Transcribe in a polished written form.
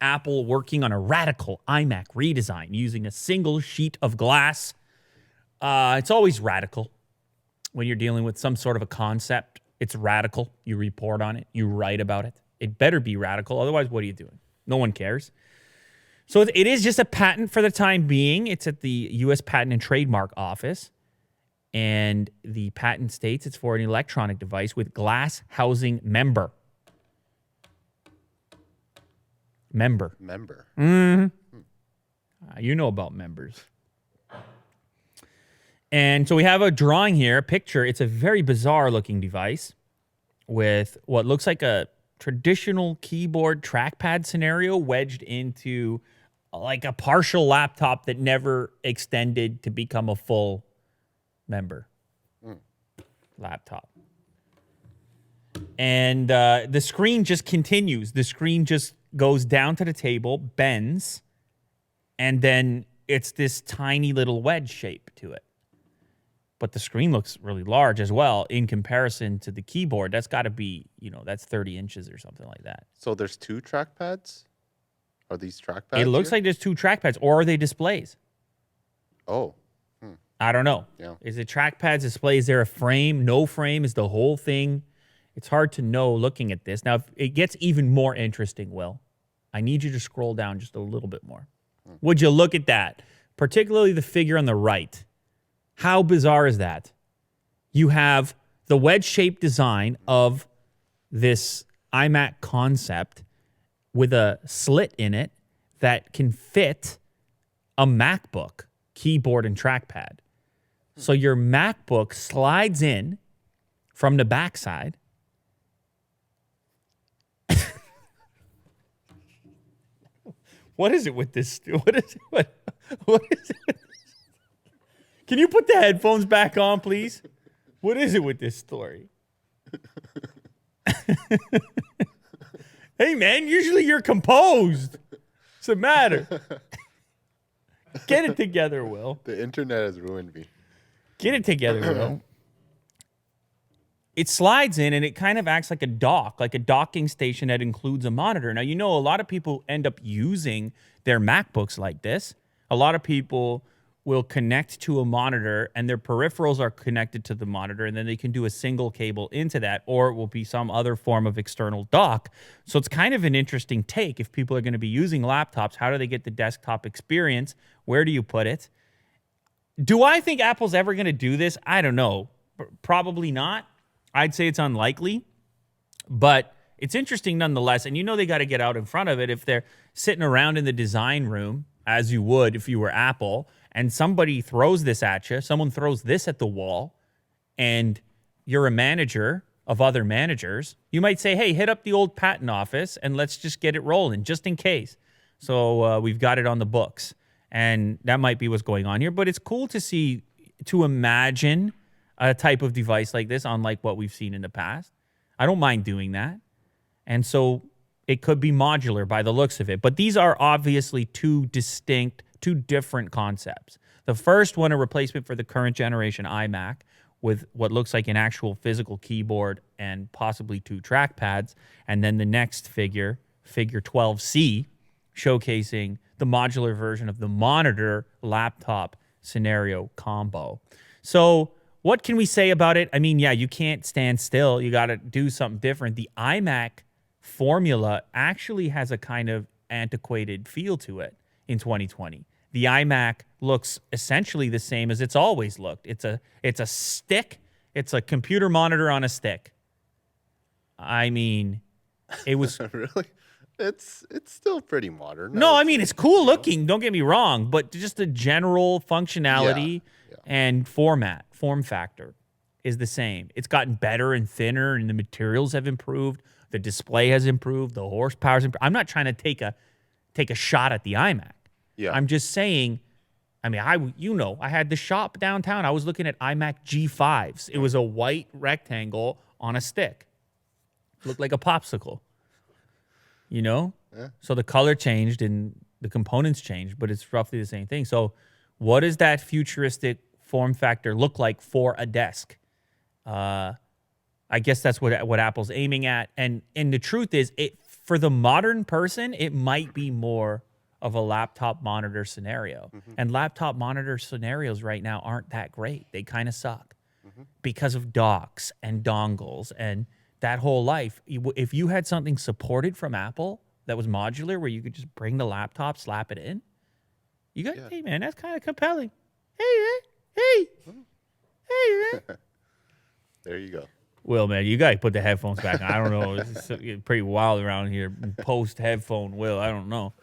Apple working on a radical iMac redesign using a single sheet of glass. It's always radical when you're dealing with some sort of a concept. It's radical. You report on it. You write about it. It better be radical. Otherwise, what are you doing? No one cares. So it is just a patent for the time being. It's at the U.S. Patent and Trademark Office. And the patent states it's for an electronic device with glass housing member. Member. Mm-hmm. You know about members. And so we have a drawing here, a picture. It's a very bizarre looking device with what looks like a traditional keyboard trackpad scenario wedged into like a partial laptop that never extended to become a full member laptop. And the screen just continues. The screen just goes down to the table, bends, and then it's this tiny little wedge shape to it. But the screen looks really large as well in comparison to the keyboard. That's got to be, that's 30 inches or something like that. So there's two trackpads? Are these trackpads? It looks like there's two trackpads, or are they displays? Oh. I don't know. Yeah. Is it trackpads, display? Is there a frame? No frame? Is the whole thing? It's hard to know looking at this. Now, if it gets even more interesting, Will, I need you to scroll down just a little bit more. Would you look at that? Particularly the figure on the right. How bizarre is that? You have the wedge-shaped design of this iMac concept with a slit in it that can fit a MacBook keyboard and trackpad. So your MacBook slides in from the backside. What is it with this? What is it? What is it with this? Can you put the headphones back on, please? What is it with this story? Hey, man, usually you're composed. What's the matter? Get it together, Will. The internet has ruined me. Get it together, Will. It slides in and it kind of acts like a dock, like a docking station that includes a monitor. Now, a lot of people end up using their MacBooks like this. A lot of people will connect to a monitor and their peripherals are connected to the monitor, and then they can do a single cable into that, or it will be some other form of external dock. So it's kind of an interesting take. If people are going to be using laptops, how do they get the desktop experience? Where do you put it? Do I think Apple's ever going to do this? I don't know. Probably not. I'd say it's unlikely, but it's interesting nonetheless. And they got to get out in front of it. If they're sitting around in the design room, as you would if you were Apple, and somebody throws this at you, someone throws this at the wall, and you're a manager of other managers, you might say, hey, hit up the old patent office and let's just get it rolling, just in case. So we've got it on the books. And that might be what's going on here. But it's cool to imagine a type of device like this, unlike what we've seen in the past. I don't mind doing that. And so it could be modular by the looks of it. But these are obviously two different concepts. The first one, a replacement for the current generation iMac with what looks like an actual physical keyboard and possibly two trackpads. And then the next figure 12C, showcasing the modular version of the monitor laptop scenario combo. So what can we say about it? I mean, yeah, you can't stand still. You got to do something different. The iMac formula actually has a kind of antiquated feel to it in 2020. The iMac looks essentially the same as it's always looked. It's a stick. It's a computer monitor on a stick. I mean, it was really. It's still pretty modern. No, I mean it's cool looking. Don't get me wrong, but just the general functionality and form factor is the same. It's gotten better and thinner, and the materials have improved. The display has improved. The horsepower's improved. I'm not trying to take a shot at the iMac. Yeah. I'm just saying. I mean, I had the shop downtown. I was looking at iMac G5s. It was a white rectangle on a stick. Looked like a popsicle. Yeah. So the color changed and the components changed, but it's roughly the same thing. So what does that futuristic form factor look like for a desk? I guess that's what Apple's aiming at. And the truth is, it for the modern person, it might be more of a laptop monitor scenario. And laptop monitor scenarios right now aren't that great. They kind of suck because of docks and dongles and that whole life. If you had something supported from Apple that was modular where you could just bring the laptop, slap it in, you got, hey, man, that's kind of compelling. Hey, man. There you go. Will, man, you got to put the headphones back on. I don't know. It's pretty wild around here. Post headphone, Will. I don't know.